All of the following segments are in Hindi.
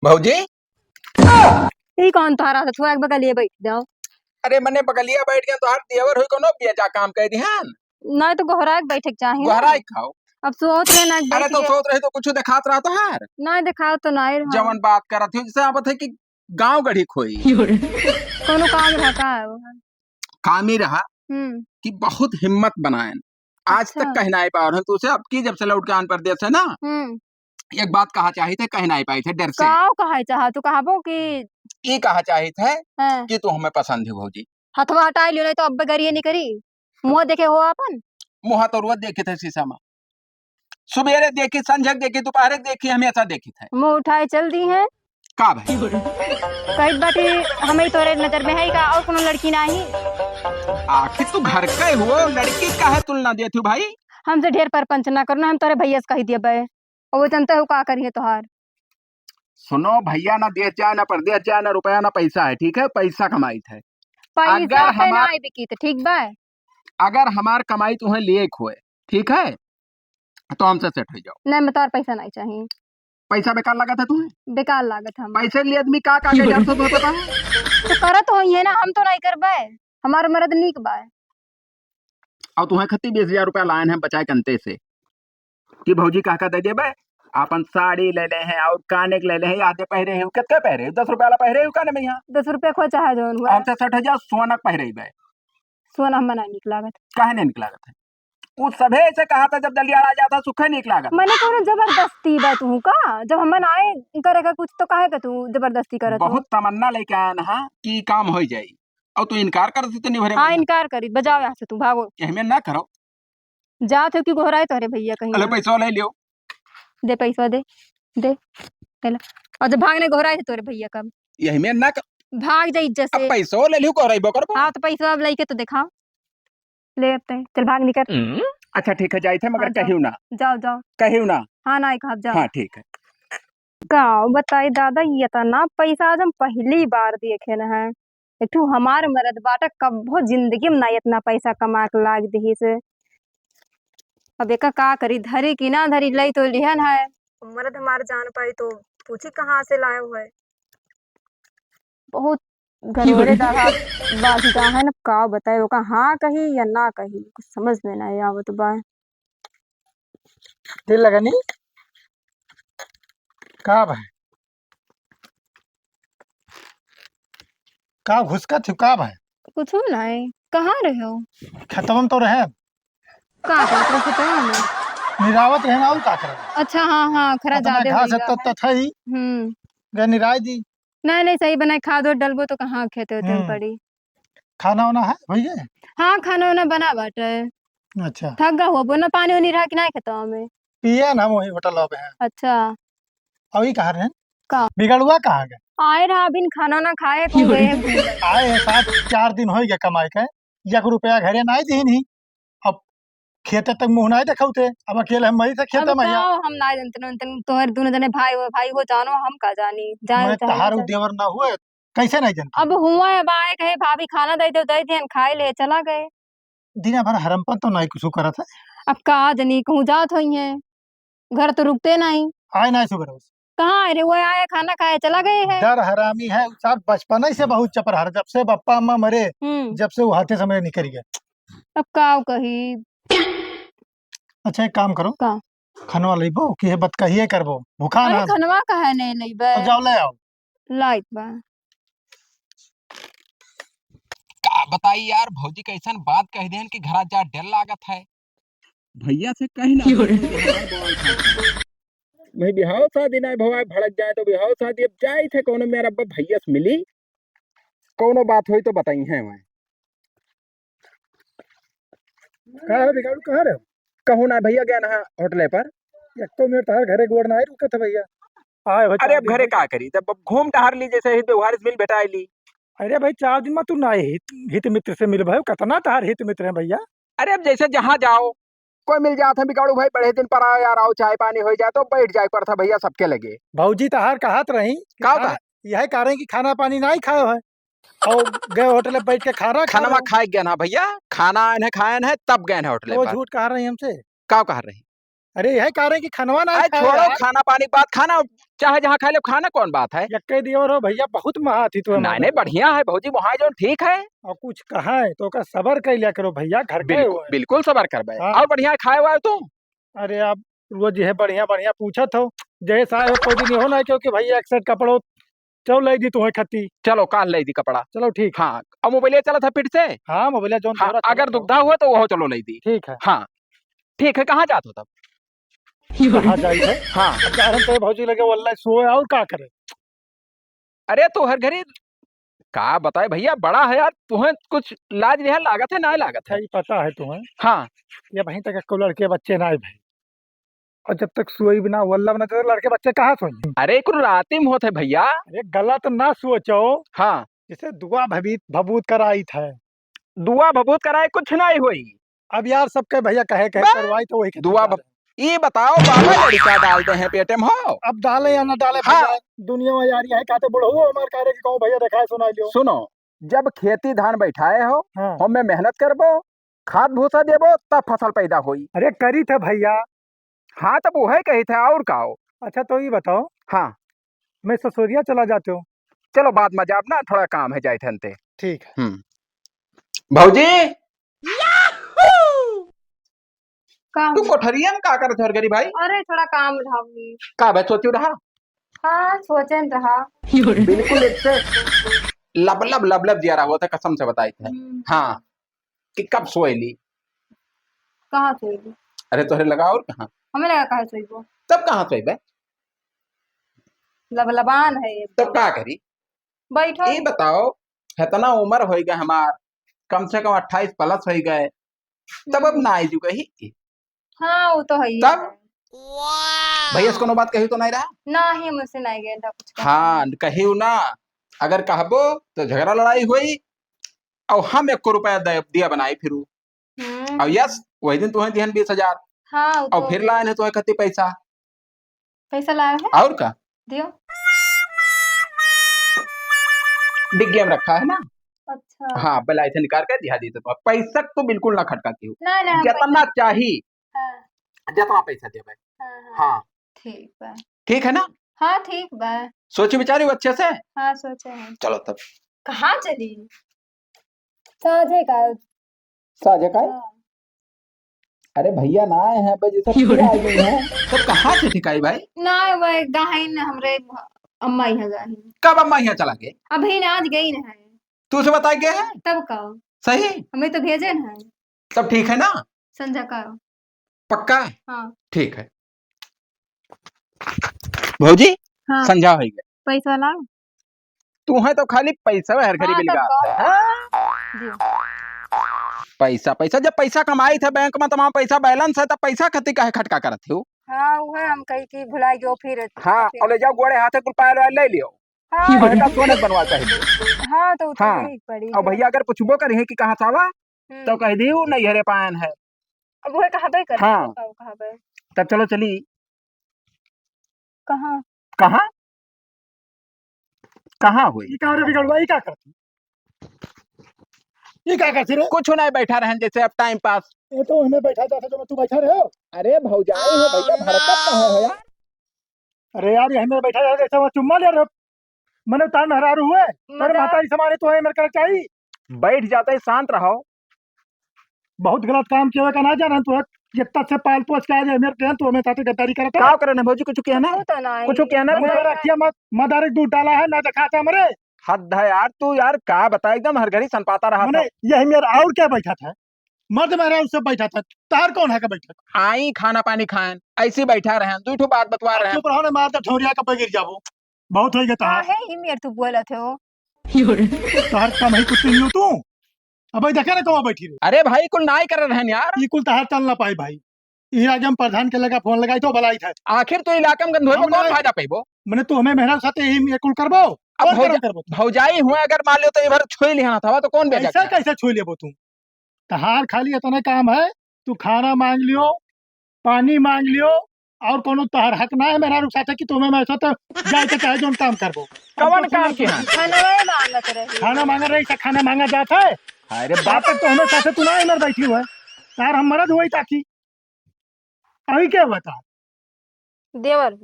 भौजी ई कौन तोहरा से छुआ के बगलिए बैठ जाओ। अरे मने बगलिया बैठ गया तो हाथ देवर हुई कोनो पिया काम कह दिहन नहीं तो गोहरा के बैठे के चाहिए ना। गोहराई खाओ। अब सोच रहे ना अरे बैठ तो के सोच रहे तो कुछ दिखात रहा तो हार नहीं दिखाओ तो नहीं रहा। जवन बात करत थी जैसे आप थे कि गांव गढ़ी खोई कोनो काम रहता है वो। काम ही रहा कि बहुत हिम्मत बनाएन आज अच्छा। तक कह नहीं पाए तो उसे अब की जब से लौट के आन प्रदेश है ना एक बात कहा चाहिए थे कह नहीं पाई थे डर से काव कहा चाह तू कहबो कि ये कहा चाहिए थे हाँ। कि तू हमें पसंद है भौजी हथवा हटाई लियो नहीं तो अब गरिए नहीं करी मुंह देखे हो अपन मुँह तो रोज देखे थे शीशा में सुबेरे देखी संझक देखी दोपहर देखी हमेशा देखी थे मुंह उठाए चल दी है का भाई कई बाटी हमें तोरे नजर में है का और कोनो लड़की नहीं। आखिर तू घर के हुआ लड़की का है तुलना देती भाई हमसे ढेर परपंच ना करो ना हम तोरे भैया से कही दिए बे और वो जनता हो का करिए तोहार। सुनो भैया ना देश जाए ना परदेश जाए ना रुपया ना पैसा है ठीक है पैसा कमाई थे पैसा पे ना आई बिकी तो ठीक बा। अगर हमार कमाई तुम्हें लिए खोए ठीक है तो हमसे सेट हो जाओ। नहीं मैं तार पैसा नहीं चाहिए। पैसा बेकार लगा था तुम्हें बेकार लागत हम पैसे लिए आदमी का के जाता तुम्हें पता है तो करत हो ये ना हम तो नहीं करबे हमार मर्द नीक बा और तुम्हें खत्ती 20,000 रुपया लाए हैं बचाए कंते से कि भौजी का दे देबे अपन साड़ी ले ले हैं और काने के ले ले हैं आधे पहरे हैं कितने पहरे 10 रुपया वाला पहरे काने में यहाँ 10 रुपया खो चाहे जो हुआ हमसे 60,000 सोना पहरे बे सोना हम नहीं निक लागत काहे नहीं निकला था उस सभे से कहा था जब दलिया आ जाता सुखे निकला मैंने तो जबरदस्ती बा तू का जब हम आए करेगा कुछ तो काहे का तू जबरदस्ती करत बहुत तमन्ना लेके आया ना कि काम हो जाए और तू इनकार कर देते नहीं भरे हाँ इनकार करी बजाओ यहाँ से तू भागो हमें ना करो जा थे कि घोराए तोरे भैया कहीं अरे पैसा ले लियो दे पैसा दे दे चला और जब भागने घोराए थे तोरे भैया कब यही में ना भाग जा इज्जत से पैसा ले लियो कर हाँ तो पैसा अब लेके तो दिखाओ ले अब चल भाग निकल। अच्छा ठीक है जाए थे मगर कहियो ना जाओ जाओ कहियो ना हाँ ना कहा जाओ हाँ ठीक है गाँव बताई दादा ये तना पैसा आज हम पहली बार देखे न है एक ठू हमार मरद बाटा कब्बो जिंदगी में ना इतना पैसा कमा के लाग दी से अब एका का करी धरी की ना धरी लई तो लिहन है मरद हमार जान पाई तो पूछी कहाँ से लाए हुए बहुत घरोड़े बाधिका है ना का बताए वो हाँ कही या ना कही कुछ समझ में नहीं आवत बा दिल लगनी का भाई का घुसका थी का भाई कुछ नहीं कहाँ रहे हो खत्म तो रहे का करत रहे में निरावत रहे ना का कर अच्छा हाँ हाँ खरा ज्यादा घास तो था ही गे निराई दी नहीं नहीं सही बनाए खाद और डलबो तो कहाँ खेते होते हम पड़ी खाना वाना है भैया हाँ खाना वाना बना बाटे अच्छा थक गा हो ना पानी वानी रहा कि नहीं खेता में पिए ना वही होटल पे हैं अच्छा अभी कहाँ रहे का बिगड़ुआ कहाँ गए आए रहा अभी खाना ना खाए को गए हैं आए हैं 7-4 दिन हो गए कमाए के 1 रुपया घरे नहीं दी नहीं अब खेते तक मुंह नहीं देखौते अब अकेले हम वही से खेते में हम ना जानते तोहर दोनों जने भाई हो जानो हम का जानी जाए तहार देवर ना हुए कैसे नहीं जानते अब हुआ है बाए कहे भाभी खाना दे दे खाए ले चला गए दिन भर हरमपन तो नहीं कुछ करत है अब का जनी कहूँ जात हुई है घर तो रुकते नहीं आए नहीं सुगर कहाँ अरे वो आए खाना खाए चला गए है डर हरामी है साथ बचपन ही से बहुत चपर हर जब से पप्पा अम्मा मरे जब से वो हाथे समय निकल गए अब का कही अच्छा एक काम करो का खनवा लेबो कि बत कहिए करबो भूखा ना खनवा का है नहीं लेबे तो जाओ ले आओ लाइट बा का बताई यार भौजी कैसन बात कह देन कि घर जा डर लागत है भैया से कहीं ना मैं बिहाव शादी नहीं भवाए भड़क जाए तो बिहाव शादी अब जाए थे कोनो मेरा भैया से मिली कोनो बात हुई तो बताई है मैं कहाँ है बिगाड़ू कहाँ रहे कहूँ ना भैया गया ना होटले पर एको मिनट तार घरे गोड़ ना रुके थे भैया आए अरे अब घरे का करी तब घूम टहर ली जैसे व्यवहार से मिल बेटा ली अरे भाई 4 दिन में तू ना हित मित्र से मिल भाई कितना तार हित मित्र है भैया अरे अब जैसे जहाँ जाओ कोई मिल जाता बिगाड़ू भाई बड़े दिन पर आओ यार आओ चाय पानी हो जाए तो बैठ जाए पर था भैया सबके लगे भाजी तहार कहत रही यह कह रहे कि खाना पानी नहीं खाए है और गए होटल में बैठ के खाना खाए गए ना भैया खाना इन्हें खाए है तब गए होटल वो झूठ कह रही हमसे क्या कह रही अरे यह कह रहे कि खनवा ना अरे खाए छोड़ो यार। खाना पानी की बात, खाना चाहे जहाँ खा ले, खाना कौन बात है। यक्के दियो रो भैया बहुत महा थी तू नहीं नहीं बढ़िया है भौजी, वहाँ जो ठीक है। और कुछ कहा है तो का सबर कर लिया करो भैया, घर के बिल्कुल हुए हैं। बिल्कुल सबर करबे। हाँ। और बढ़िया खाए हुआ है तुम। अरे आप रोज यह बढ़िया बढ़िया पूछत हो, जैसे आए हो कोई दिन हो ना क्योंकि भैया एक सेट कपड़ो चल लाई दी तुम्हें खती। चलो काल ले दी कपड़ा। चलो ठीक। हाँ अब मोबाइल चला था फिर से। हाँ मोबाइल जोन हाँ तोहरा अगर चलत हो। दुविधा हुआ तो वो चलो ले दी। ठीक है। हाँ ठीक है, कहाँ जात हो तब। कहाँ जाई है। हाँ अब कारण तो भौजी लगे वल्ला सोए और का करे। अरे तो हर घड़ी का बताए भैया, बड़ा है यार, तुम्हें कुछ लाज नहीं लागत है ना लागत अच्छा है। ये पता है तुम्हें, हाँ ये वहीं तक को लड़के बच्चे ना आए भाई, और जब तक सोई बिना वल्ला बना तो लड़के बच्चे कहाँ सोई। अरे कुल राती में होते भैया। अरे गलत ना सोचो, हाँ जिसे दुआ भबीत भबूत कराई था। दुआ भभूत कराए कुछ नहीं हुई। अब यार सबके भैया कहे बस, करवाई तो वही दुआ ये बताओ बाबा लड़का डालते हैं पेटे में हो। अब डाले या ना डाले हाँ। भैया, दुनिया में यार है कहते बुढ़ो हमारे कार्य के कहूँ भैया दिखाए सुना लियो। सुनो, जब खेती धान बैठाए हो, हाँ। हमें मेहनत करबो, खाद भूसा देबो, तब फसल पैदा होई। अरे करी थे भैया। हाँ तब वो है कही थे और का हो। अच्छा तो ये बताओ, हाँ मैं ससुरिया चला जाते हो। चलो बात मजा, अब ना थोड़ा काम है जाए थे। ठीक है। भौजी काम तू कोठरिया में का करत हर गरी भाई। अरे थोड़ा काम था भी। का भाई सोचू रहा। हाँ सोचन रहा। बिल्कुल एक से लब लब लब लब जिया रहा हुआ था, कसम से बताई थे। हाँ कि कब सोएली। कहाँ सोई। अरे तोहरे लगा और कहाँ। हमें लगा कहाँ सोई वो। तब कहाँ सोएबे। लबलबान है ये तब का करी। बैठो। ये बताओ, इतना उम्र हो गया हमार, कम से कम 28 प्लस हो गए, तब अब ना आई जू कही। हाँ वो तो है ही तब है। भैया से कोनो बात कही तो नहीं रहा। ना ही मुझसे नहीं गया था कुछ कहना। हाँ कही ना, अगर कहबो तो झगड़ा लड़ाई हुई और हम 1 रुपया दिया बनाई फिर। और यस वही दिन तुम्हें दिहन 20,000। हाँ वो और तो फिर लाए ने तुम्हें कति पैसा। पैसा लाया है और का दियो। डिग्गी में रखा है ना। अच्छा हाँ पहले ऐसे निकाल के दिया दी तो पैसा तो बिल्कुल ना खटकाती हो। ना ना जितना चाहिए हाँ जितना पैसा दे भाई। हाँ हाँ ठीक बा। ठीक है ना। हाँ ठीक बा। सोची विचारी हो अच्छे से। हाँ सोचे हैं। चलो तब कहाँ चली साझे का। साझे का। हाँ। अरे भैया ना आए हैं भाई, जैसे फिर आ गई हैं। तब कहाँ से ठिकाई भाई। ना वो गाहिन हमरे अम्मा यहाँ गाहिन। कब अम्मा यहाँ चला गए। अभी ना आज गई ना है। तू से बताए गए हैं। तब का सही। हमें तो भेजे ना है तब ठीक है ना। संध्या का। पक्का। हाँ ठीक है भौजी। हाँ संध्या हो गए। पैसा लाओ। तू है तो खाली पैसा हर घड़ी हाँ, बिल तब जी। पैसा पैसा, जब पैसा कमाई थे बैंक में तमाम पैसा बैलेंस है, तब पैसा खती काहे खटका करत हो। हाँ वो है हम कही की भुला गयो फिर। हाँ और ले जाओ गोड़े हाथे कुल पायल वायल ले लियो। हाँ और का सोने बनवा चाहिए। हाँ तो हाँ। वही पड़ी और भैया अगर पूछबो करी कि कहाँ सावा तो कह दियो नहीं हरे पायन है। अब वो कहबे कर। हाँ। कहबे तब चलो चली। कहाँ कहाँ कहाँ हुई। ये कहाँ रे बिगड़वा, ये क्या करती, ये क्या करती रे। कुछ नहीं बैठा रहन जैसे अब टाइम पास। ये तो हमें बैठा जाता जो मैं तू बैठा रहे हो। अरे भौजाई हो भैया, भरकत कहाँ है यार। अरे यार ये हमें बैठा जाता जैसे वो चुम्मा ले रहे हो। मैंने तार मेहरारू हुए मेरे माता जी समारे तो है मेरे कर चाहिए। बैठ जाते ही शांत रहो। बहुत गलत काम किया का ना जाना तू, ये तब से पाल पोस के आ जाए मेरे कहन तो हमें साथे गद्दारी करता क्या करे ना भौजी, कुछ कहना वो तो नहीं कुछ कहना मैंने रखिया मत मदारिक दूध डाला है ना दिखाता मरे। हद है यार, तू यार का बता, एकदम हर घड़ी सनपाता रहा मैंने था। यही मेरा और क्या बैठा था, मर्द मेरा उससे बैठा था, तार कौन है का बैठा था। आई खाना पानी खाएं ऐसे बैठा रहे, दू ठो बात बतवा रहे। चुप रहो ने मार दे ठोरिया का पे गिर जाबो, बहुत हो गया हाँ तार। है ही मेरे तू बोला थे वो तार कम ही कुछ नहीं हो तू। अब भाई देखे ना कहाँ बैठी रे। अरे भाई कुल नाई कर रहे हैं यार। ये कुल तार चल ना पाई भाई, ये आगे हम प्रधान के लगा फोन लगाई तो भलाई था। आखिर तो इलाके में गंधोई में हमने- कौन फायदा पेबो। मैंने तो हमें मेहनत साथे यही ये कुल करबो। अब कौन करम करबो तू? भौजाई हुए अगर मान लो तो इधर छुई लिया था तो कौन बेचा ऐसा कैसे छू लेबो तू। तहार खाली इतना काम है, तू खाना मांग लियो, पानी मांग लियो, और कोनो तहार हक ना है मेरा रुक साथे कि तुम्हें मैं ऐसा तो जाए के चाहे जोन काम करबो। कवन काम के हैं। खाना मांगत रही। खाना मांगा रही था, खाना मांगा जाता है। अरे बात तक तो हमें साथे तू ना इधर बैठी हुआ है, तार हम मरद हुई ताकि अभी क्या बता देवर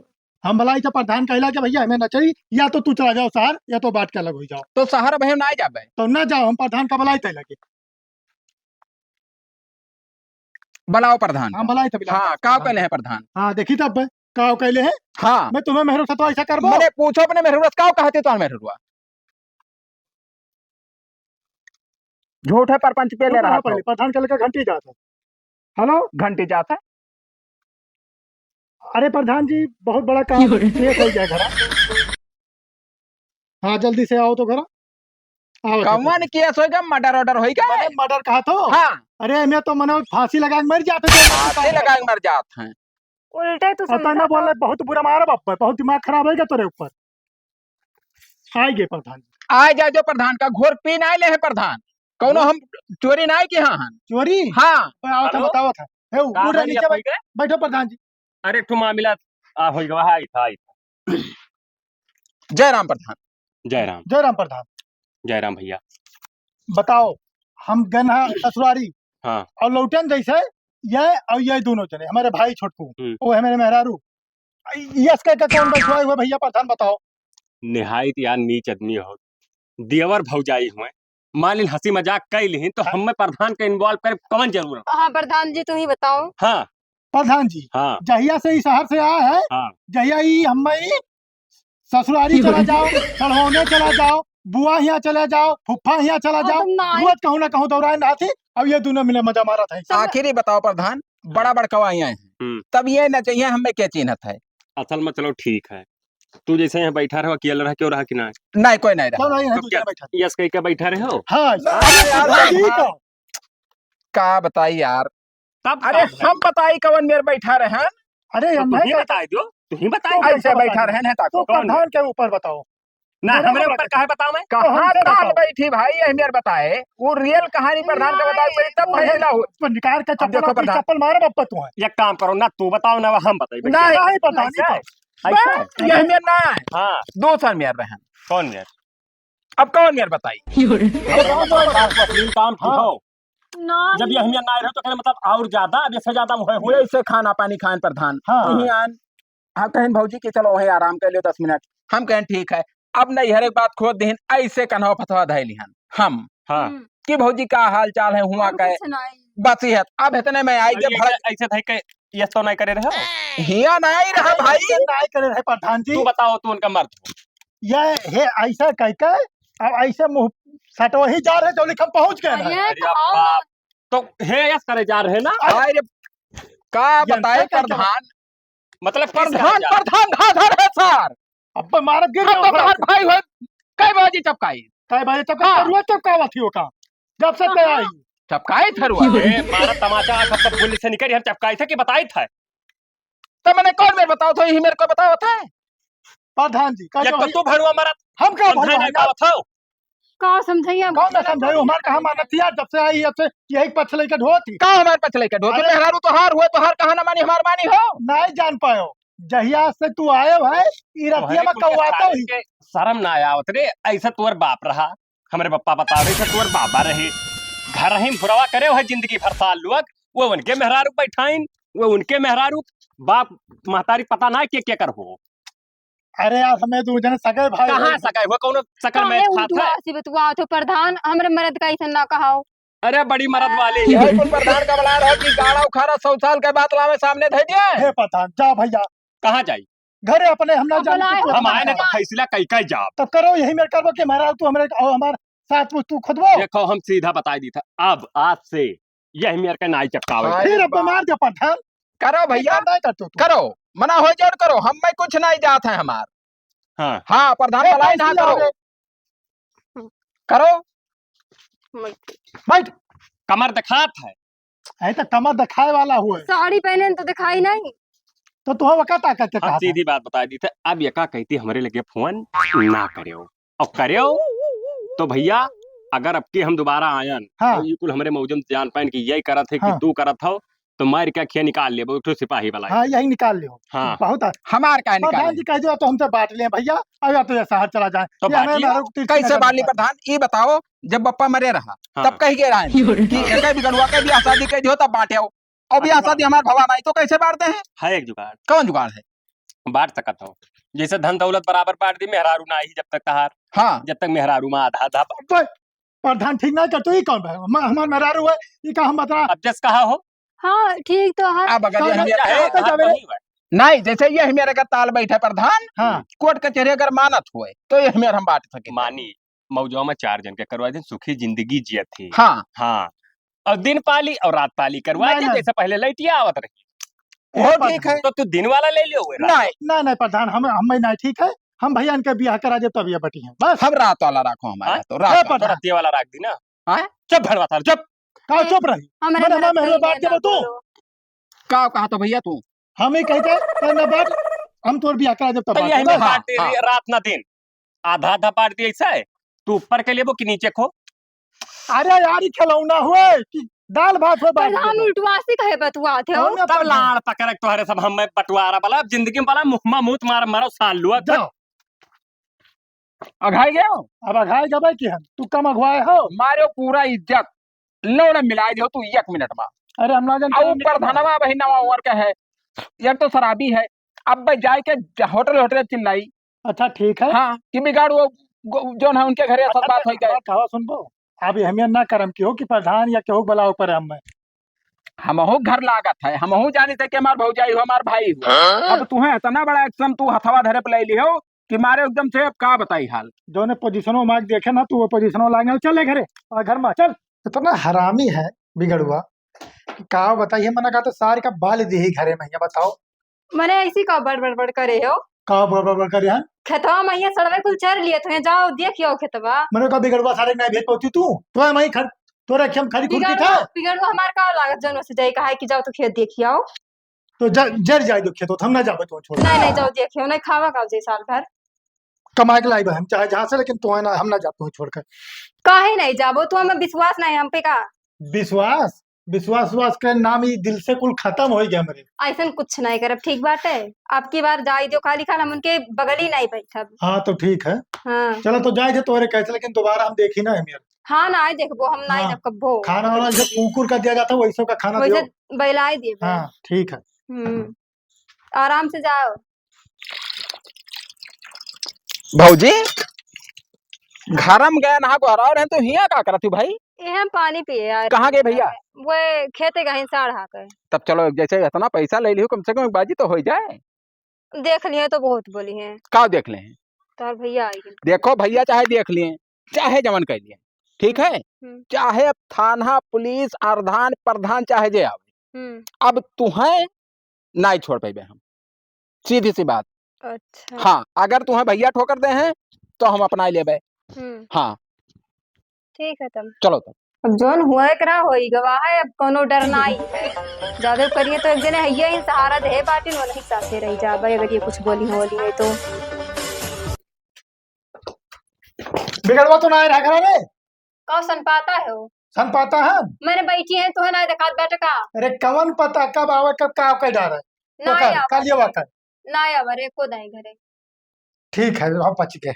हम भलाई तो प्रधान कहला कि भैया हमें न चाहिए, या तो तू चला जाओ शहर या तो बांट के अलग हो जाओ। तो शहर भैया ना जाबे तो ना जाओ, हम प्रधान का भलाई तय लगे। बुलाओ प्रधान हम भलाई तो हाँ का कहले हैं प्रधान। हाँ देखी तब का कहले है। हाँ मैं तुम्हें मेहर सतो ऐसा करबो। मैंने पूछो अपने मेहरुआ का कहते तो मेहरुआ झूठ है परपंच पे ले रहा पहले प्रधान के लेकर घंटी जाता। हेलो घंटी जाता। अरे प्रधान जी बहुत बड़ा काम हो गया घर। हाँ जल्दी से आओ तो घर आओ। कौन किया सोएगा मर्डर ऑर्डर होएगा। मर्डर कहा तो हाँ अरे मैं तो मने फांसी लगा के मर जाते फांसी लगा के मर जाते हैं। उल्टे तो पता ना बोल रहे बहुत बुरा मारा बाप, बहुत दिमाग खराब है क्या तेरे ऊपर। आएंगे प्रधान आ जाए जो प्रधान का घोर पी ना ले है प्रधान कौनो हम चोरी ना की हाँ चोरी। हाँ आओ था बताओ था नीचे बैठो प्रधान जी। अरे ठू मामला हो गया हाई था। जय राम प्रधान। जय राम जय राम प्रधान। जय राम भैया। बताओ हम गन्हा ससुरारी हाँ और लौटन जैसे ये और ये दोनों जने हमारे भाई छोटकू वो है मेरे मेहरारू। यस का कौन बैठा हुआ भैया प्रधान बताओ। निहायत यार नीच आदमी हो देवर भौजाई हुए मान ली हंसी मजाक कई ली तो हमें प्रधान के इन्वॉल्व करे कौन जरूर। हाँ प्रधान जी तुम ही बताओ। हाँ प्रधान जी हाँ जहिया से शहर से आया है हाँ जहिया ही हम ससुरारी चला जाओ सड़होने चला जाओ बुआ यहाँ चले जाओ फुफ्फा यहाँ चला जाओ रोज कहूँ ना कहूँ दौड़ाए ना थी। अब ये दोनों मिले मजा मारा था। आखिर ही बताओ प्रधान बड़ा बड़कवा आए हैं तब ये न चाहिए हमें क्या चिन्हत है। असल में चलो ठीक है तू जैसे यहाँ बैठा रहो अकेला रह क्यों रहा कि ना नहीं कोई नहीं क्यों रहा नहीं है तो तू क्या जरा बैठा। यस कह के बैठा रहे हो। हाँ का बताई यार। तब अरे हम बताई कवन मेरे बैठा रहे हैं। अरे तू ही बता दो तू ही बता ऐसे बैठा रहे हैं तो प्रधान के ऊपर बताओ ना हमारे ऊपर काहे बताओ मैं कहाँ ताल बैठी भाई अहमियर बताए वो रियल कहानी प्रधान का बताए पहले तब फैसला हो। तो निकाल के अब देखो प्रधान चप्पल मारे बापा तू है। एक काम करो ना तू बताओ ना हम बताइए नहीं प्रधान जी ये अहमियर ना है हाँ दूसरा मेयर रहे कौन यार अब कौन मेयर बताई काम की हो जब ये अहमियत ना रहे तो कहने मतलब और ज्यादा अब इससे ज्यादा हुए वैसे खाना पानी खान प्रधान हाँ। आन हम कहें भौजी की चलो वही आराम कर लियो 10 मिनट हम कहें ठीक है। अब नहीं हर एक बात खोद दीन ऐसे कन्हवा फतवा धैली हम हाँ कि भौजी का हाल चाल है हुआ कहे बस है अब इतने में आई जब ऐसे थे के ये तो नहीं करे रहे हिया नहीं रहा भाई नहीं करे रहे प्रधान जी। तू बताओ तू उनका मर्द ये है ऐसा कह के अब ऐसे मुंह सटो ही जा रहे जो लिखम पहुंच गए तो हे यस करे जा रहे ना। अरे का बताए प्रधान मतलब प्रधान घाघर है सर अब मार गिर प्रधान भाई हो कई बाजी चपकाई कई बाजी चपकावा थी का जब से ते आई चपकाई थरुआ मारा तमाचा आंख सब पुलिस से निकल हम चपकाई थे कि बताई था तो मैंने कौन मेरे बताओ तो यही मेरे को बताओ था प्रधान जी तो तू भरुआ मारा हम का भरुआ था का समझाइए कौन ना समझाइयो हमार कहां मानत थी जब से आई अब से यही पछ लेके ढोती का हमारे पछ लेके ढोती मेहरारू तो हार हुए तो हार कहां ना मानी हमार मानी हो नहीं जान पायो जहिया से तू आयो है ई रतिया में कौवाता ही शर्म ना आवत रे ऐसा तोर बाप रहा हमरे पप्पा बतावे से तोर बाबा रहे घर ही बुरावा करे है जिंदगी भर साल लोग वो उनके मेहरारू बैठाइन वो उनके मेहरारू बाप महतारी पता ना के कर हो। अरे यार हमें दो जने सगे भाई कहां सगे हो कौन सकल में खाता है बतुआ तो प्रधान हमरे मर्द का ऐसा ना कहाओ। अरे बड़ी मर्द वाली यही कुल प्रधान का बला रहा कि गाड़ा उखाड़ा 100 साल के बाद लावे सामने धै दिए हे प्रधान जा भैया कहां जाई घरे अपने हम ना जान हम आए ने तो फैसला कई कई जा तब करो यही मेरे करबो के महाराज तू हमरे और हमार साथ पूछ तू खुदबो देखो हम सीधा बता दी था अब आज से यही मेरे का नाई चपकावे फिर अब मार दे प्रधान करो भैया करो मना हो जोड़ करो हम में कुछ नहीं जात है हमार हाँ हाँ प्रधान भलाई ना करो करो बैठ कमर दिखात है ऐसा कमर दिखाए वाला हुआ साड़ी पहने तो दिखाई नहीं तो तू वका ताकत के कहा सीधी बात बता दी थी अब यका कहती हमारे लगे फोन ना करियो और करियो तो भैया अगर अब की हम दोबारा आयन हाँ। तो ये कुल हमारे मौजूद जान पाए कि यही करत है कि हाँ। तू करत हो तो मार क्या खे निकाल ले तो सिपाही वाला हाँ यही निकाल लियो हाँ बहुत हमार का प्रधान जी कह दिया तो हमसे बांट लिए भैया अब या तो ये शहर चला जाए तो कैसे बाली प्रधान ये बताओ जब बप्पा मरे रहा हाँ। तब कही के रहा कि एक बिगड़ुआ के भी शादी कह दियो तब बांटे और ब्याह शादी हमारे भवा नहीं तो कैसे बांटते हैं? है एक जुगाड़, कौन जुगाड़ है? बांट सकत हो। जैसे धन दौलत बराबर बांट दी, मेहरारू ना ही जब तक तहार, हाँ जब तक मेहरारू में आधा आधा। प्रधान ठीक नहीं करते, ये कौन भाई हमार मेहरारू है, ये का हम बता। अब जस कहा हो हाँ ठीक तो है। अब अगर ये कौन हमें- है? चाहे जावे रे। नहीं जैसे ये मेरे का ताल बैठे प्रधान, हाँ कोर्ट कचहरी अगर मानत हुए तो ये हमें हम बांट सके। मानी मौजों में 4 जन के करवा दे, सुखी जिंदगी जियत थी। हाँ हाँ, और दिन पाली और रात पाली करवा नहीं, दे, नहीं। जैसे पहले लैटिया आवत रही। वो ठीक है। तो तू दिन वाला ले लियो हुए रात। नहीं नहीं नहीं प्रधान, हम नहीं ठीक है, हम भैया इनके ब्याह करा दे तब ये बटी है बस। हम रात वाला रखो हमारा हाँ? तो ए, रात तो रत्ती वाला रख दी ना। हाँ? चुप भड़वा था, चुप। का चुप रही, हमारे मैंने मरद मेरे कहीं बात ना के तू बोलो। का कहा तो भैया तू हम ही कहते ना बात, हम तोर ब्याह करा दे तब तो बात यही है, में बस। हाँ, बांट हाँ। रात ना दिन, आधा आधा बांट दी। ऐसा है तू ऊपर के लिए वो कि नीचे खो। अरे यार ये खिलौना हुए कि दाल भात हुए बात प्रधान उल्टवासी कहे बतुआ थे हो। तब लाड़ पकड़ तोहरे सब हम बंटवारा वाला। अब जिंदगी में वाला मुहमा मुत मार मारो साल लुआ। जाओ। अघाई गए हो? अब अघाई गबे की हम तू कम अघवाए हो। मारो पूरा इज्जत लोड़ मिला दो तू 1 मिनट में। अरे हम ना जानते और ऊपर धनवा वही नवा उम्र का है, एक तो शराबी है। अब भाई जाए के होटल होटल चिल्लाई। अच्छा ठीक है। हाँ कि बिगाड़ वो जो है उनके घरे सब बात हो गए। कहा सुनबो, अब हमें ना करम की हो कि प्रधान या केहू बला ऊपर हम में। हमहू घर लागत है, हमहू जानी थे कि हमार भौजाई हो हमार भाई हो। अब तुम्हें इतना बड़ा एक्शन तू हथवा धरे पे ले लियो कि मारे एकदम से। अब का बताई हाल? जो ने पोजीशनों मार्क देखे ना तू वो पोजीशनों लागे चले घरे और घर में चल। इतना हरामी है बिगड़ुआ कि का बताइए, मना का तो सारे का बाल दी घरे में, ये बताओ मैंने ऐसी का बड़ करे हो। का बड़ करे हैं। खेतवा मैया सड़वे कुल चर लिए थे, जाओ देखियो खेतवा। मैंने का बिगड़ुआ सारे नहीं भेज पाती तू तो मैं खड़ तो रखे हम खड़ी खुद की था बिगड़वा हमार का लागत जनो से जाई कहा कि जाओ तो खेत देखियो। तो जर जाए दो खेत, हम ना जाबे तो छोड़ नहीं जाओ देखियो, नहीं खावा का जे साल भर कमा के लाई हम चाहे जहां से, लेकिन तो है ना हम ना जाते छोड़कर। काहे नहीं जाबो, तू हमें विश्वास नहीं हम पे का। विश्वास विश्वास के नाम ही दिल से कुल खत्म हो गया मेरे। ऐसा कुछ नहीं करब, ठीक बात है। अब की बार जाई जो खाली खाना हम उनके बगल ही नहीं बैठब। हाँ तो ठीक है, हाँ चलो तो जाए थे तोरे कैसे, लेकिन दोबारा हम देखी ना है मेरे। हाँ ना देखबो हम नहीं हाँ, जब कब्बो खाना वाना जब कुकुर का दिया जाता है वैसे का खाना वैसे दियो। बैलाई दिए। हाँ ठीक है। आराम से जाओ। भौजी घरम गए नहा को हरा रहे तो हिया का करत भाई? ये हम पानी पिए यार। कहाँ गए भैया? वो खेते का हिसाब रहा कर। तब चलो जैसे इतना पैसा ले लियो कम से कम एक बाजी तो हो जाए। देख लिए तो बहुत बोली है। का देख ले हैं? तार भैया आएगी। देखो भैया चाहे देख लिए चाहे जमन कर लिए, ठीक है। चाहे अब थाना पुलिस अर्धान प्रधान चाहे जे आवे, अब तुम्हें नहीं छोड़ पाए हम, सीधी सी बात। अच्छा हाँ अगर तुम्हें भैया ठोकर दे हैं तो हम अपना लेबे। हाँ ठीक है तब चलो तब। अब जोन हुआ करा होई गवाह है, अब कोनो डर नहीं है। ज्यादा करिए तो एक दिन हैया ही सहारा दे बाटिन वो नहीं साथे रह जा भाई, अगर ये कुछ बोली होली है तो। बिगड़वा तो ना रहा करा रे, कौ सन पाता है वो सन पाता है। मैंने बैठी है तो है ना दिखात बैठ का अरे कवन पता कब आवे कब का आपका डर है। तो ना कल ये वाकर ना अरे को दाई घरे। ठीक है, हम बच गए।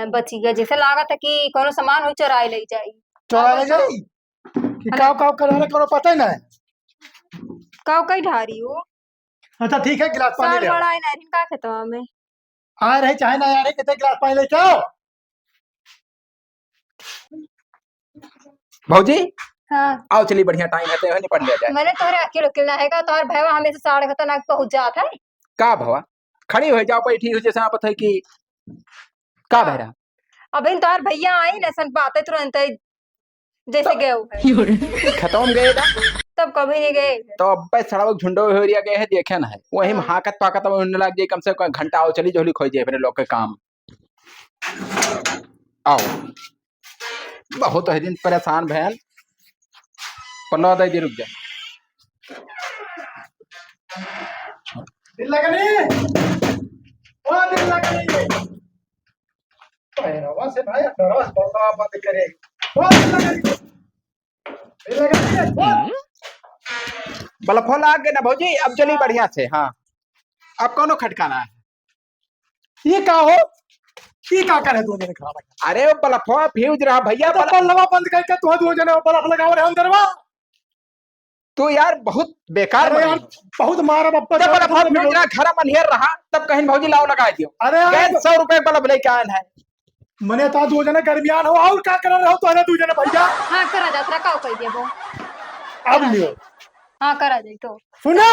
बची गया जैसे लागत है कि कोनो सामान हो चुराई ले जाई। चोरा ले जाई कि काव करा रहे कोनो पता ही ना है। काव कई ढारी हो। अच्छा ठीक है, गिलास पानी साल ले आओ। बड़ा है ना का खेतवा में आ रहे चाहे ना आ रहे, कितने गिलास पानी लेके आओ। भौजी हाँ आओ चलिए बढ़िया टाइम है तो निपट लिया जाए। मैंने तोरे अकेले अकेला हैगा तो और भैया हमेशा 8:30 पहुंच जात है। का भवा खड़ी हो जाओ बैठी हो जैसे आप पता है कि का बह रहा। अब इन तोर भैया आई न सन बातें तुरंत जैसे गए हो खत्म गए ना तब कभी नहीं गए। तो अब सड़क झुंडो हो रिया गए है देखे ना है वही में हाकत पाकत होने लग जाए कम से कम घंटा आओ चली जोली खोई जाए अपने लोग के काम। आओ बहुत है दिन परेशान बहन पल्ला दे दी रुक जा। दिल लगनी ओ दिल लगनी पैरवा से भाई डरवा बोलना बंद करे। ओ दिल लगनी बलफो लाग गए ना भौजी अब चली बढ़िया से। हाँ अब कौनो खटकाना है ये का हो, ये का करे दो जने खराब। अरे वो बलफो फ्यूज रहा भैया तो लवा बंद करके तू दो जने बल्ब लगाओ रे अंदरवा। तू यार बहुत बेकार अरे यार बनी। बहुत मारा बप्पा जब बल्ब फ्यूज रहा घर मनहेर रहा तब कहीं भौजी लाओ लगा दियो। अरे यार गैस 100 रुपए बल्ब लेके आन है। मने ता दो जने दरमियान हो और क्या कर रहे हो तो दो जने भैया हाँ करा जात रहा कह दिया वो। अब लियो हाँ करा जाई तो। सुनो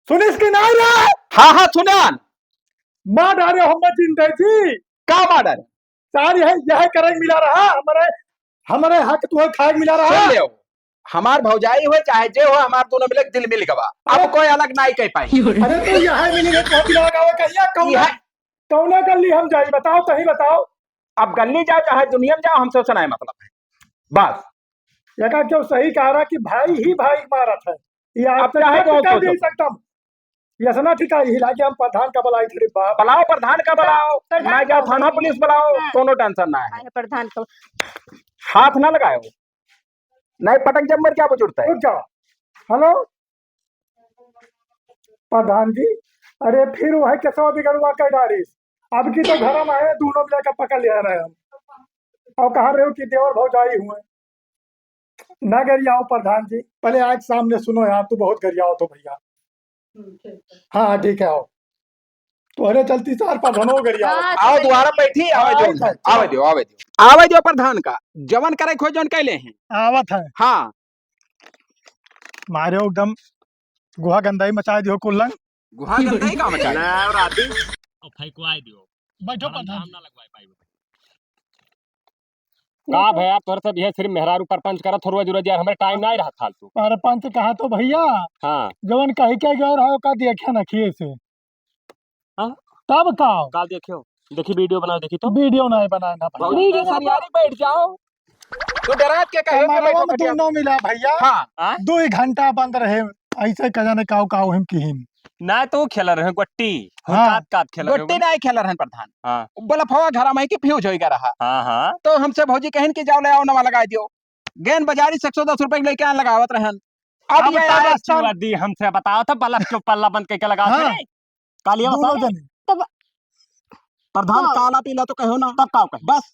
सुनिस की नहीं रे हाँ हाँ सुनान माँ डारे हम चिंता थी का मर्डर सारी है यह करे मिला रहा हमारे हमारे हक तुम्हें खाए मिला रहा सुन लियो हमार भौजाई हो चाहे जे हो हमार दोनों मिले दिल मिल गवा। अब कोई अलग नहीं कह पाई। अरे तो यह मिली है तो मिला लगा कहिया कौना यह- कौना गली हम जाई बताओ सही बताओ अब गली जाओ चाहे दुनिया में जाओ हमसे सुना है मतलब है बस। यका क्यों सही कह रहा कि भाई ही भाई मारत है ये अब आप चाहे तो कर सोचो। नहीं सकता यसना ठिका हिला के हम प्रधान का बलाई थे बाप बुलाओ प्रधान का बुलाओ मैं जाओ थाना पुलिस बुलाओ कोनो टेंशन ना है। आए प्रधान को हाथ ना लगाओ नहीं पटक जब मर क्या बुजुर्ग है। रुक जाओ हेलो प्रधान जी अरे फिर वह कैसा बिगड़वा कर डारिस अब की तो घर में आए दोनों मिला के पकड़ ले रहे हम और कहा रहे हो कि देवर भौजाई हुए ना गरियाओ प्रधान जी पहले आज सामने सुनो यार तू बहुत गरियाओ तो भैया हाँ ठीक है आओ तुम्हारे चलती सार प्रधान हो गरियाओ हाँ, आओ दोबारा बैठी आवे हाँ, दो अच्छा। आवे दो प्रधान का जवन करे खो जवन कैले हैं। आवत है हाँ मारे एकदम गुहा गंदाई मचा दियो कुल्लन गुहा गंदा ही काम चाहिए। और आदि और फेंकवाई दियो बैठो हम प्रधान ना लगवाई पाई का भैया तोर से भी सिर्फ मेहरारू परपंच करत थोड़ा जरूरत यार हमें टाइम नहीं रहा फालतू। अरे पंच कहा तो भैया हां जवन कही के गौर है का देखिए ना खिए से हाँ? तब का का देखियो देखी वीडियो बनाओ देखी तो वीडियो नहीं बनाना भैया भौजी सरियारी बैठ जाओ तो डरात के कहे के हमारा बैठो में कटिया। दोनों मिला भैया हाँ 2 घंटा बंद रहे ऐसे कजाने काऊ काऊ हम की हिम ना तो खेल रहे गोट्टी हाँ। काट काट खेल रहे गोट्टी नहीं खेल रहे प्रधान हां बलफवा घर में कि फ्यूज होइगा रहा हां हां तो हमसे भौजी कहन कि जाओ ले आओ नवा लगा दियो। गेन बाजारी 110 रुपए लेके आन लगावत रहन। अब ये आया चुआ दी हमसे बताओ था बल्ब क्यों पल्ला बंद करके लगा हाँ। थे कालिया दोनों बता जने प्रधान हाँ। काला पीला तो कहो ना तब का कहे बस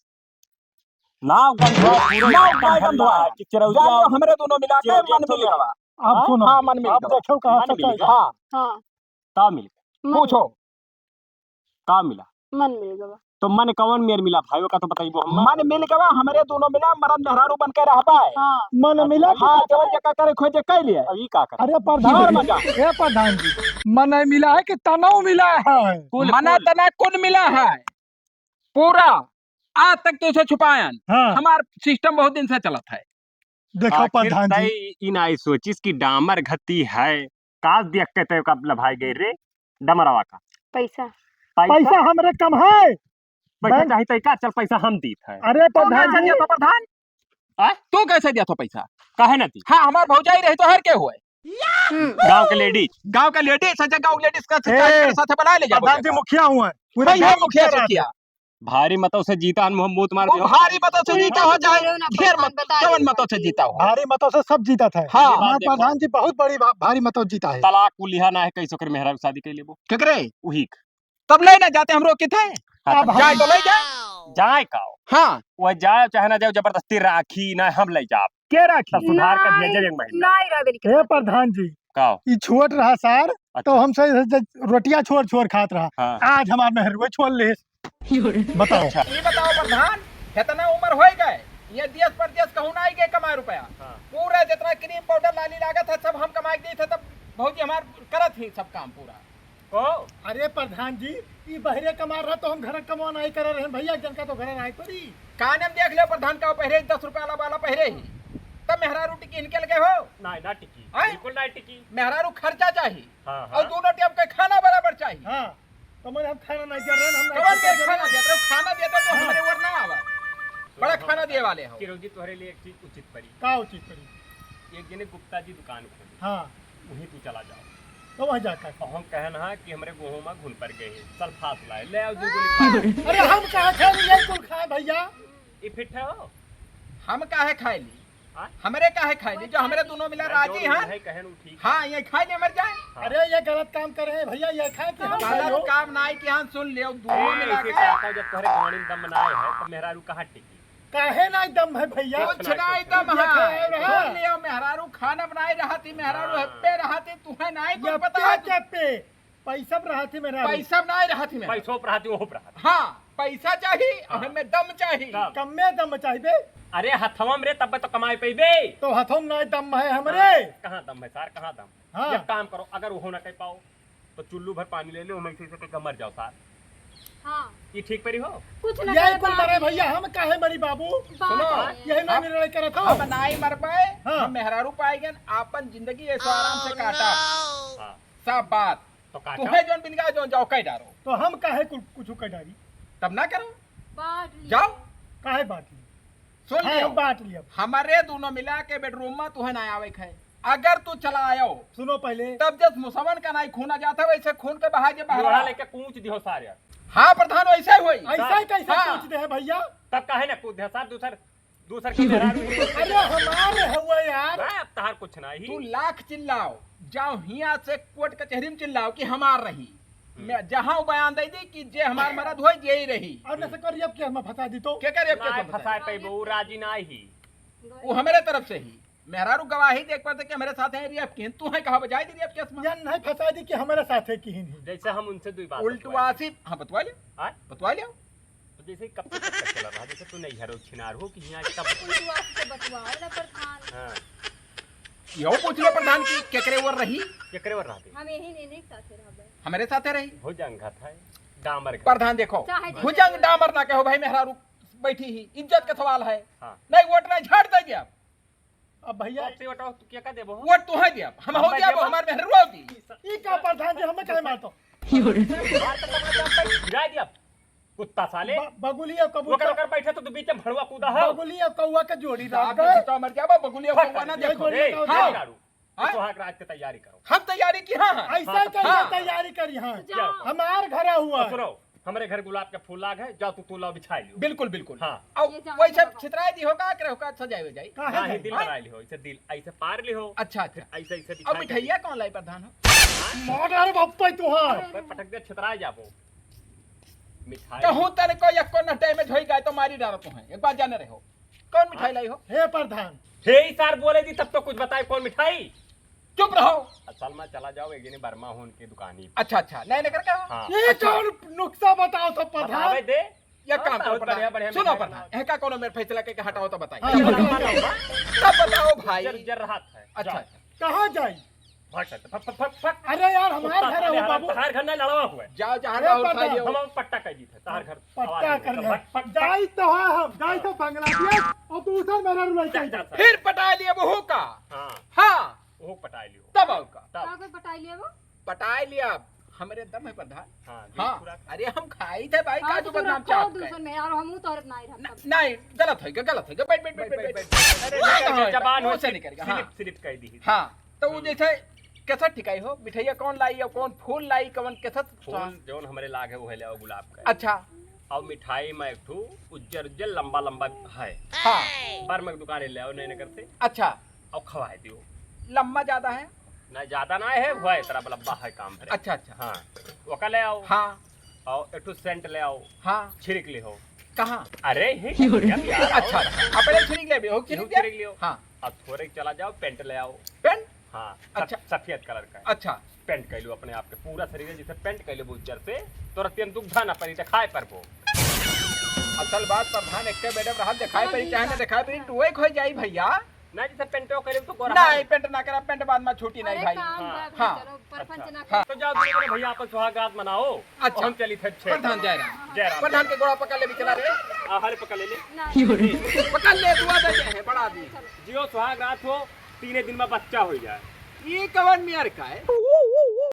नाव गंधवा नाव का गंधवा है। कि चिरौजा जाओ हमरे दोनों मिला के मन मिल गवा। अब हाँ? सुनो हाँ मन मिल अब गवा। देखो कहा मन मिल सच्चाई गया। हाँ हाँ का मिल पूछो का मिला मन मिल गवा। तो मन कौन मेर मिला भाइयों का तो बताइबो हम मन मिल गवा हमरे दोनों मिला मरद मेहरारू बन के रहबा है। हाँ मन मिला हाँ जवन जगह करे खोजे कह लिए। अब ई का कर अरे और प्रधान मजा। ए प्रधान जी मन नहीं मिला है कि तनाव मिला है मना तना कुन मिला है पूरा आज तक तो उसे छुपायन। हाँ हमार सिस्टम बहुत दिन से चलत है। देखो प्रधान जी इन आई सोचिस की डामर घती है काज देखते थे का भाई गए रे डमरवा का पैसा पैसा हमरे कम है पैसा बैंक- चाहिए का चल पैसा हम दीत है अरे तू प्रधान कैसे जी दिया तो प्रधान तू कैसे दिया तो पैसा। काहे ना दी हाँ हमार भौजाई रही तो हर के हुए गांव के लेडीज गांव का लेडीज सच्चा गांव लेडीज का ए, साथ बना ले जाओ। प्रधान जी मुखिया हुआ है पूरे भाई गांव हम मुखिया से किया भारी मतों से जीता मोहम्मद मार वो दियो भारी मतों से जीता हो चाहे बोलो ना, ढेर प्रधान मत बता जवन दीजिए। मतों से जीता हो। भारी मतों से सब जीता था हाँ। हाँ प्रधान जी बहुत बड़ी भारी मतों जीता है तलाक कुलिहा ना है कैसो कर मेहरा शादी के लिए वो केकरे उही तब ले ना जाते हम रोके थे अब हम- जाए तो ले जाए। जाए काओ हाँ वो जाए चाहे ना जाए जबरदस्ती राखी ना हम ले जाब के राखी तब सुधार कर भेजे एक महीना नहीं रवि हे प्रधान जी काओ ये छोट रहा सार तो अच्छा हमसे रोटियां छोड़ छोड़ खात रहा हाँ आज हमार मेहरुए छोड़ ले बताओ ये बताओ प्रधान कितना उम्र हो गए ये देश परदेश कहूँ ना आई गए कमाए रुपया हाँ। पूरा जितना क्रीम पाउडर लाली लागत है सब हम कमाई दी थे तब भौजी हमार करत ही सब काम पूरा। ओ अरे प्रधान जी ये बहरे कमा रहा तो हम घर कमा नहीं कर रहे हैं भैया जनका तो घर आए पड़ी काने में देख ले प्रधान का पहरे 10 रुपया वाला पहरे ही तब मेहरारू टिकी इनके लगे हो ना टिकी आए? बिल्कुल ना टिकी मेहरारू खर्चा चाहिए हाँ और दोनों टाइम का खाना बराबर चाहिए। हाँ तो मैं हम खाना नहीं कर रहे हैं हम कबर के नहीं खाना देते खाना देते तो हमारे ऊपर ना आवा बड़ा खाना दिए वाले हो। चिरौजी तुम्हारे लिए एक चीज उचित पड़ी का उचित करी एक दिन गुप्ता जी दुकान खोली हाँ वहीं तू चला जाओ तो वहाँ जाकर और हम कहना है कि हमारे गेहूं में घुन पर गए हैं सल्फात लाए ले आओ दो गोली खा अरे हम कहाँ खा लिए कुल खाए भैया ये फिट है हो हम काहे खाई ली हाँ? हमरे काहे खाई ली जो हमरे दोनों मिला राजी हैं। है कहन ठीक हाँ ये खाई ले मर जाए अरे ये गलत काम कर रहे हैं भैया ये खाए कि हम खाए गलत काम ना कि हाँ सुन ले दोनों मिला ऐसे के चाहता हूं जब तुम्हारे गाड़ी में दम बनाए है तो मेहरारू कहाँ टिकी काहे ना दम है भैया? कुछ नहीं दम ये है। खाए रहा। सुन लियो मेहरारू खाना बनाई रहती, मेहरारू हाँ। हेप्पे रहती, तुम्हें नहीं कुछ ये पता है। पे पे पैसा रहा थी मेरा। पैसा नहीं रहती मैं। पैसों पर आती वो पर आती। हाँ पैसा चाहिए हाँ। और हमें दम चाहिए। कब? कम्मे दम चाहिए अरे हथवा में रे तब तो कमाई पेबे। तो हथों ना दम है हमरे। कहाँ दम है सार, कहाँ दम? हाँ। एक काम करो, अगर वो ना कह पाओ तो चुल्लू भर पानी ले लो, मैं इसी से मर जाओ सार। हाँ ये ठीक परी हो? कुछ न यही करे कुल मरे बात भैया, हम काहे मरी बाबू? सुनो, यही ना निर्णय करे था। हम नहीं मर पाए, हाँ। हम मेहरारू पाएंगे, आपन जिंदगी ऐसो आराम से काटा। हाँ। सब बात तो काटा। तुम्हें जोन बिनगा जोन जाओ कह डारो, तो हम काहे कुछ कर डाली? तब ना करो, बात लिया। जाओ। काहे बांट ली? सुन हाँ, लियो, बांट लिया। हमारे दोनों मिला के बेडरूम में तुम्हें ना आवे है। अगर तू चला आयो सुनो पहले, तब जब मुसवन का नहीं खूना जाता वैसे खून के बहा जे लोहा बाहर। लेके कूच दियो सारे। हाँ प्रधान वैसे हुई। ऐसा ही कैसे हाँ। पूछते हैं भैया? तब काहे ना कूद दिया सार, दूसर के मेहरारू ही। अरे हमारे हुआ यार। मैं अब तहार कुछ तू नहीं। लाख चिल्लाओ, जाओ हिया से कोर्ट कचहरी में चिल्लाओ कि हमार रही, मैं जहाँ वो बयान दे दी कि जे हमार मरद हो यही रही। और न से करिए अब क्या हम फंसा दी तो? क्या करे ना फसाए पे वो राजी ना ही। वो हमारे तरफ से ही मेहरारू गवाही देख पाते कि हमारे साथ है रियप की, तू है कहा बजाई दी रियप केस में। या नहीं फंसा दी कि हमारे साथ है कि नहीं? जैसे हम उनसे दुई बात उल्टू आसिफ, हाँ बतवा लियो, आय? बतवा लियो। तो जैसे कब तक चल रहा, जैसे तू नहीं हरो छिनार हो कि यहाँ कब। हाँ। यो पूछ लो प्रधान की क्या करे वो रही, केकरे वर रहते हम यही लेने के साथ रहबे। हमारे साथ है रही। भुजंग है डामर का। प्रधान देखो, चाहे जैसे भुजंग बोले। डामर ना कहो भाई, मेहरारू बैठी ही, इज्जत का सवाल है। हाँ। नहीं वोट नहीं झाड़ दे दिया, अब भैया आपसे बताओ तू क्या कर देबो? वोट तू है दिया, हम हो दिया, हमारे मेहरारू होगी। ई का प्रधान जी हमें काहे मारतो? गिरा दिया कुत्ता साले। बगुली और वो कबूतर, कर बैठे तो तू बीच में भड़वा कूदा है। बगुली और कौवा के जोड़ी साहब डाल ने के जितना मर जाओ बगुलिया को ना देखो। गोली ए, का हाँ। उधार। तो हाक रात की तैयारी करो। हम तैयारी की हाँ हाँ। ऐसा हाँ, कैसे हाँ। तैयारी करी? हाँ क्या? हमार घर हुआ। तो सुनो, हमारे घर गुलाब के फूल लाग है, जाओ तू तुला बिछाई लियो। बिल्कुल बिल्कुल। हाँ। और ये जान वैसे लो बाबा। छितराई दी होगा करे होगा सजाए हो जाए। काहे हाँ, जाई? दिल बनाई लियो, ऐसे दिल ऐसे पार लियो। अच्छा अच्छा। ऐसे ऐसे अब दिखाई मिठाइया कौन लाई प्रधान हो? मॉडल बप्पा तुहार। पे पटक दे छितराए जाबो। मिठाई कहूं तने को या को नटे में झोई गए तो मारी डालो तो है, एक बार जाने रहो कौन मिठाई लाई हो। हे प्रधान, हे ही सार बोले दी तब तो कुछ बताए कौन मिठाई। चुप रहो। असल में चला जाओ एक दिन बर्मा हो उनकी दुकानी पे। अच्छा अच्छा नहीं नहीं करके हाँ। ये कौन नुक्सा बताओ तो बतावे प्रधान? दे। ये काम करो बढ़िया बढ़िया प्रधान, सुनो मिठाई प्रधान है का कोनो मेरे फैसला के हटाओ तो बताइए। हाँ, बनाओ। बताओ। बनाओ, बनाओ। तब बताओ भाई। जर जर राहत है। अच्छा जाओ। अच्छा। कहाँ जाई? फट फट फट फट फट। अरे यार हमार घर हुआ बाबू। तहार घर नहीं लड़वा हुआ है। जाओ जहाँ अरे का उठा प्रधान, लियो। हम पट्टा कह दी थे तहार घर। पट्टा कर ले। फट फट जाई तो है हम, जाई तो बांग्लादेश और दूसर मेरा रुलाई चाहिए। फिर पटा लिया बहू का। हाँ हाँ वो पटाई लियो। तब आओ का तब का कोई पटाई लिया वो? पटा लिया हमारे दम है प्रधान। हाँ हाँ अरे हम खाई थे भाई हाँ, काजू तो बदाम रखो चाप दूसर के। में और हमू तोरत नहीं रहता। नहीं गलत है गलत है। बैठ बैठ बैठ बैठ बैठ। जबान हो से निकल गया। हाँ स्लिप कह दी। हाँ तो वो जैसे कैसा ठिकाई हो मिठाइया कौन लाई और कौन फूल लाई कौन कैसा। फूल जोन हमारे लाग है वो है ले गुलाब का। अच्छा और मिठाई में एक ठू उज्जर उज्जर लंबा लंबा है। हाँ पर मैं दुकान ले आओ नहीं करते अच्छा और खवाए दियो। लम्बा ज्यादा है। ना ज्यादा ना है हुआ है तरह लंबा है काम भरे। अच्छा अच्छा हाँ वो का ले आओ। हाँ और एक ठू सेंट ले आओ। हाँ छिड़क ले हो। कहाँ। अरे हे क्या यार अच्छा अच्छा अपने छिड़क ले भी हो छिड़क छिड़क ले। लियो। हाँ अब थोड़े चला जाओ पेंट ले आओ। पेन। हाँ अच्छा। सफेद कलर का अच्छा पेंट कर लो अपने आप के पूरा शरीर जैसे पेंट कर लो बुज्जर से तो रतियन दुग्धा ना पड़ी तो खाए पर वो। असल बात प्रधान एक मैडम रहा दिखाई पड़ी चाहे ना दिखाई पड़ी टू एक हो जाई भैया। ना जैसे पेंटो करे तो गोरा नहीं पेंट ना करा पेंट बाद में छूटी नहीं अरे भाई। काम हाँ, बा, हाँ, चलो परपंच ना हाँ। तो जाओ दूसरे भैया आपस सुहागरात मनाओ। अच्छा। हम चली थे प्रधान जय राम। जय राम। प्रधान के गोड़ा पकड़ ले भी चला रे। हरे पकड़ ले ले नहीं। पकड़ ले दुआ दे है बड़ा दी। जियो सुहागरात हो 3 दिन में बच्चा हो जाए। ये कवन मियार का है।